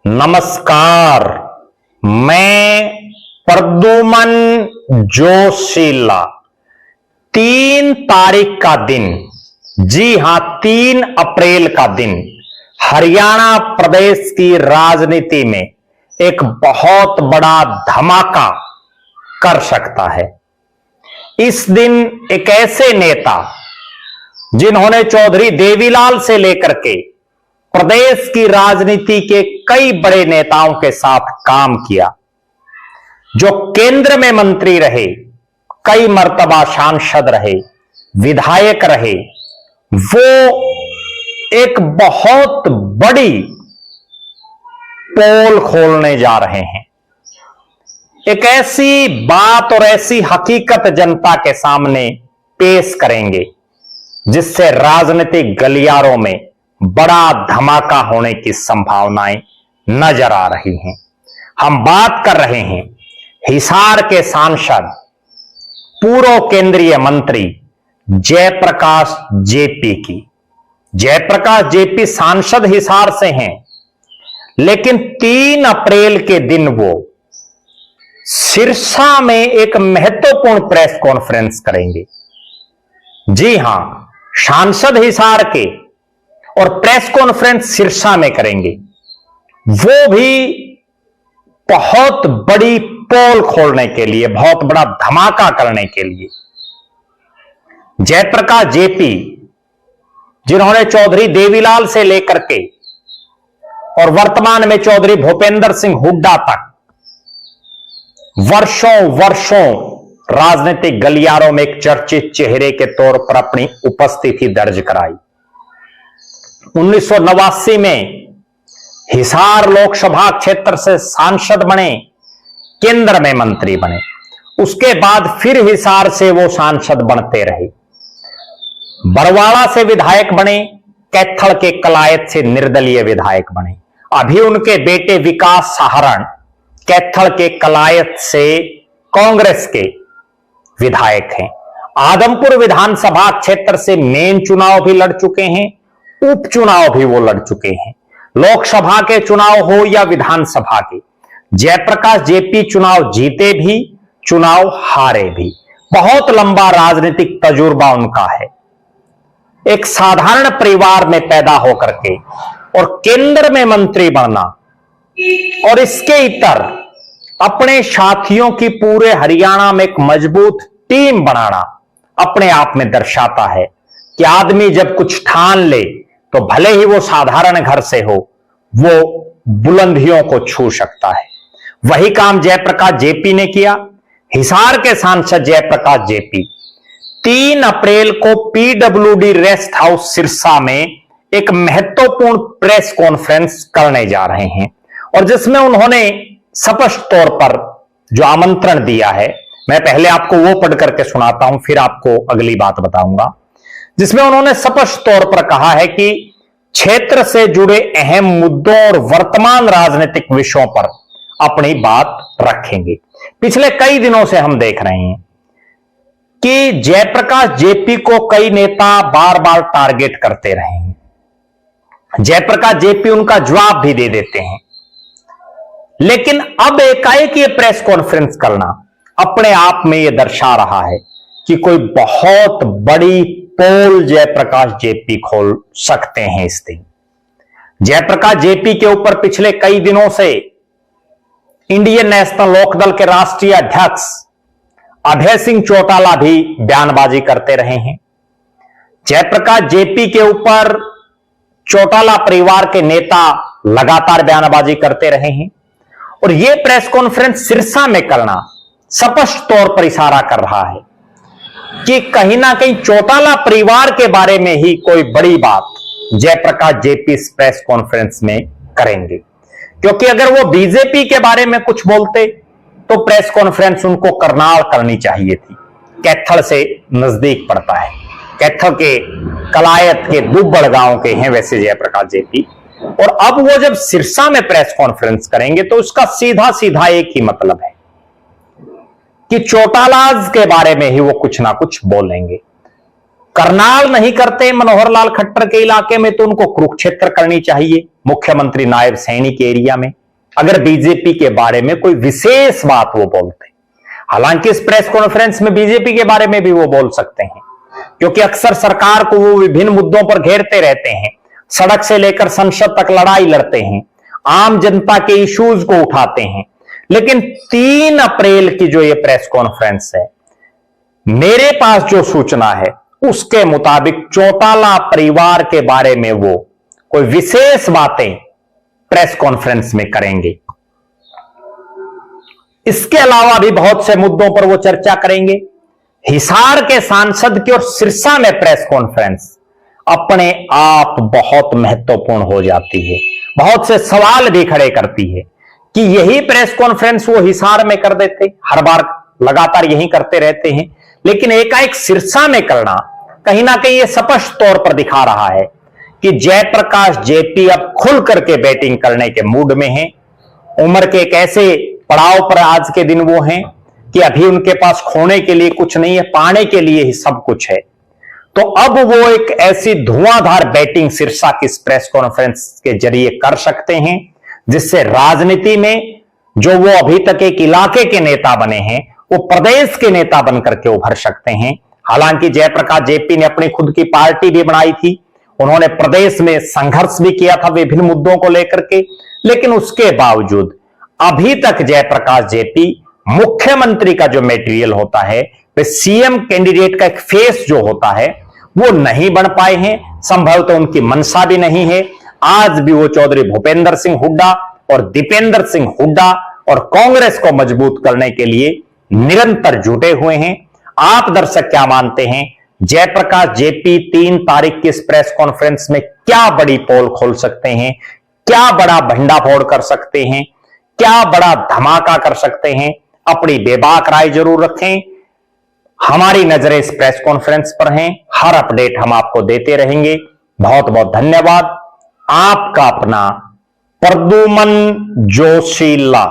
नमस्कार, मैं प्रद्युमन जोशीला। 3 तारीख का दिन, जी हां 3 अप्रैल का दिन हरियाणा प्रदेश की राजनीति में एक बहुत बड़ा धमाका कर सकता है। इस दिन एक ऐसे नेता जिन्होंने चौधरी देवीलाल से लेकर के प्रदेश की राजनीति के कई बड़े नेताओं के साथ काम किया, जो केंद्र में मंत्री रहे, कई मर्तबा सांसद रहे, विधायक रहे, वो एक बहुत बड़ी पोल खोलने जा रहे हैं। एक ऐसी बात और ऐसी हकीकत जनता के सामने पेश करेंगे जिससे राजनीतिक गलियारों में बड़ा धमाका होने की संभावनाएं नजर आ रही हैं। हम बात कर रहे हैं हिसार के सांसद, पूर्व केंद्रीय मंत्री जयप्रकाश जेपी की। जयप्रकाश जेपी सांसद हिसार से हैं, लेकिन 3 अप्रैल के दिन वो सिरसा में एक महत्वपूर्ण प्रेस कॉन्फ्रेंस करेंगे। जी हां, सांसद हिसार के और प्रेस कॉन्फ्रेंस सिरसा में करेंगे, वो भी बहुत बड़ी पोल खोलने के लिए, बहुत बड़ा धमाका करने के लिए। जयप्रकाश जेपी, जिन्होंने चौधरी देवीलाल से लेकर के और वर्तमान में चौधरी भूपेंद्र सिंह हुड्डा तक वर्षों राजनीतिक गलियारों में एक चर्चित चेहरे के तौर पर अपनी उपस्थिति दर्ज कराई। 1989 में हिसार लोकसभा क्षेत्र से सांसद बने, केंद्र में मंत्री बने। उसके बाद फिर हिसार से वो सांसद बनते रहे। बरवाड़ा से विधायक बने, कैथल के कलायत से निर्दलीय विधायक बने। अभी उनके बेटे विकास सहारण कैथल के कलायत से कांग्रेस के विधायक हैं। आदमपुर विधानसभा क्षेत्र से मेन चुनाव भी लड़ चुके हैं, उपचुनाव भी वो लड़ चुके हैं। लोकसभा के चुनाव हो या विधानसभा के, जयप्रकाश जेपी चुनाव जीते भी, चुनाव हारे भी। बहुत लंबा राजनीतिक तजुर्बा उनका है। एक साधारण परिवार में पैदा होकर के और केंद्र में मंत्री बनना और इसके इतर अपने साथियों की पूरे हरियाणा में एक मजबूत टीम बनाना अपने आप में दर्शाता है कि आदमी जब कुछ ठान ले तो भले ही वो साधारण घर से हो, वो बुलंदियों को छू सकता है। वही काम जयप्रकाश जेपी ने किया। हिसार के सांसद जयप्रकाश जेपी 3 अप्रैल को पीडब्ल्यूडी रेस्ट हाउस सिरसा में एक महत्वपूर्ण प्रेस कॉन्फ्रेंस करने जा रहे हैं, और जिसमें उन्होंने स्पष्ट तौर पर जो आमंत्रण दिया है, मैं पहले आपको वो पढ़ करके सुनाता हूं, फिर आपको अगली बात बताऊंगा। जिसमें उन्होंने स्पष्ट तौर पर कहा है कि क्षेत्र से जुड़े अहम मुद्दों और वर्तमान राजनीतिक विषयों पर अपनी बात रखेंगे। पिछले कई दिनों से हम देख रहे हैं कि जयप्रकाश जेपी को कई नेता बार बार टारगेट करते रहे हैं। जयप्रकाश जेपी उनका जवाब भी दे देते हैं, लेकिन अब एकाएक ये प्रेस कॉन्फ्रेंस करना अपने आप में यह दर्शा रहा है कि कोई बहुत बड़ी पोल जयप्रकाश जेपी खोल सकते हैं इस दिन। जयप्रकाश जेपी के ऊपर पिछले कई दिनों से इंडियन नेशनल लोकदल के राष्ट्रीय अध्यक्ष अभय सिंह चौटाला भी बयानबाजी करते रहे हैं। जयप्रकाश जेपी के ऊपर चौटाला परिवार के नेता लगातार बयानबाजी करते रहे हैं, और यह प्रेस कॉन्फ्रेंस सिरसा में करना स्पष्ट तौर पर इशारा कर रहा है कि कहीं ना कहीं चौटाला परिवार के बारे में ही कोई बड़ी बात जयप्रकाश जेपी इस प्रेस कॉन्फ्रेंस में करेंगे। क्योंकि अगर वो बीजेपी के बारे में कुछ बोलते तो प्रेस कॉन्फ्रेंस उनको करनाल करनी चाहिए थी। कैथल से नजदीक पड़ता है, कैथल के कलायत के दुब्बड़ गांव के हैं वैसे जयप्रकाश जेपी, और अब वो जब सिरसा में प्रेस कॉन्फ्रेंस करेंगे तो उसका सीधा सीधा एक ही मतलब है कि चौटालाज के बारे में ही वो कुछ ना कुछ बोलेंगे। करनाल नहीं करते मनोहर लाल खट्टर के इलाके में तो उनको कुरुक्षेत्र करनी चाहिए, मुख्यमंत्री नायब सैनी के एरिया में अगर बीजेपी के बारे में कोई विशेष बात वो बोलते, हालांकि इस प्रेस कॉन्फ्रेंस में बीजेपी के बारे में भी वो बोल सकते हैं, क्योंकि अक्सर सरकार को वो विभिन्न मुद्दों पर घेरते रहते हैं, सड़क से लेकर संसद तक लड़ाई लड़ते हैं, आम जनता के इश्यूज को उठाते हैं। लेकिन 3 अप्रैल की जो ये प्रेस कॉन्फ्रेंस है, मेरे पास जो सूचना है उसके मुताबिक चौटाला परिवार के बारे में वो कोई विशेष बातें प्रेस कॉन्फ्रेंस में करेंगे। इसके अलावा भी बहुत से मुद्दों पर वो चर्चा करेंगे। हिसार के सांसद की और सिरसा में प्रेस कॉन्फ्रेंस अपने आप बहुत महत्वपूर्ण हो जाती है, बहुत से सवाल भी खड़े करती है कि यही प्रेस कॉन्फ्रेंस वो हिसार में कर देते, हर बार लगातार यही करते रहते हैं, लेकिन एकाएक सिरसा में करना कहीं ना कहीं ये स्पष्ट तौर पर दिखा रहा है कि जयप्रकाश जेपी अब खुल करके बैटिंग करने के मूड में हैं। उम्र के एक ऐसे पड़ाव पर आज के दिन वो हैं कि अभी उनके पास खोने के लिए कुछ नहीं है, पाने के लिए ही सब कुछ है। तो अब वो एक ऐसी धुआंधार बैटिंग सिरसा की इस प्रेस कॉन्फ्रेंस के जरिए कर सकते हैं, जिससे राजनीति में जो वो अभी तक एक इलाके के नेता बने हैं वो प्रदेश के नेता बनकर के उभर सकते हैं। हालांकि जयप्रकाश जेपी ने अपनी खुद की पार्टी भी बनाई थी, उन्होंने प्रदेश में संघर्ष भी किया था विभिन्न मुद्दों को लेकर के, लेकिन उसके बावजूद अभी तक जयप्रकाश जेपी मुख्यमंत्री का जो मटेरियल होता है, वे सीएम कैंडिडेट का एक फेस जो होता है वो नहीं बन पाए हैं। संभवतः उनकी मंशा भी नहीं है। आज भी वो चौधरी भूपेंद्र सिंह हुड्डा और दीपेंद्र सिंह हुड्डा और कांग्रेस को मजबूत करने के लिए निरंतर जुटे हुए हैं। आप दर्शक क्या मानते हैं, जयप्रकाश जेपी 3 तारीख की इस प्रेस कॉन्फ्रेंस में क्या बड़ी पोल खोल सकते हैं, क्या बड़ा भंडाफोड़ कर सकते हैं, क्या बड़ा धमाका कर सकते हैं? अपनी बेबाक राय जरूर रखें। हमारी नजरें इस प्रेस कॉन्फ्रेंस पर हैं, हर अपडेट हम आपको देते रहेंगे। बहुत बहुत धन्यवाद। आपका अपना प्रद्युमन जोशीला।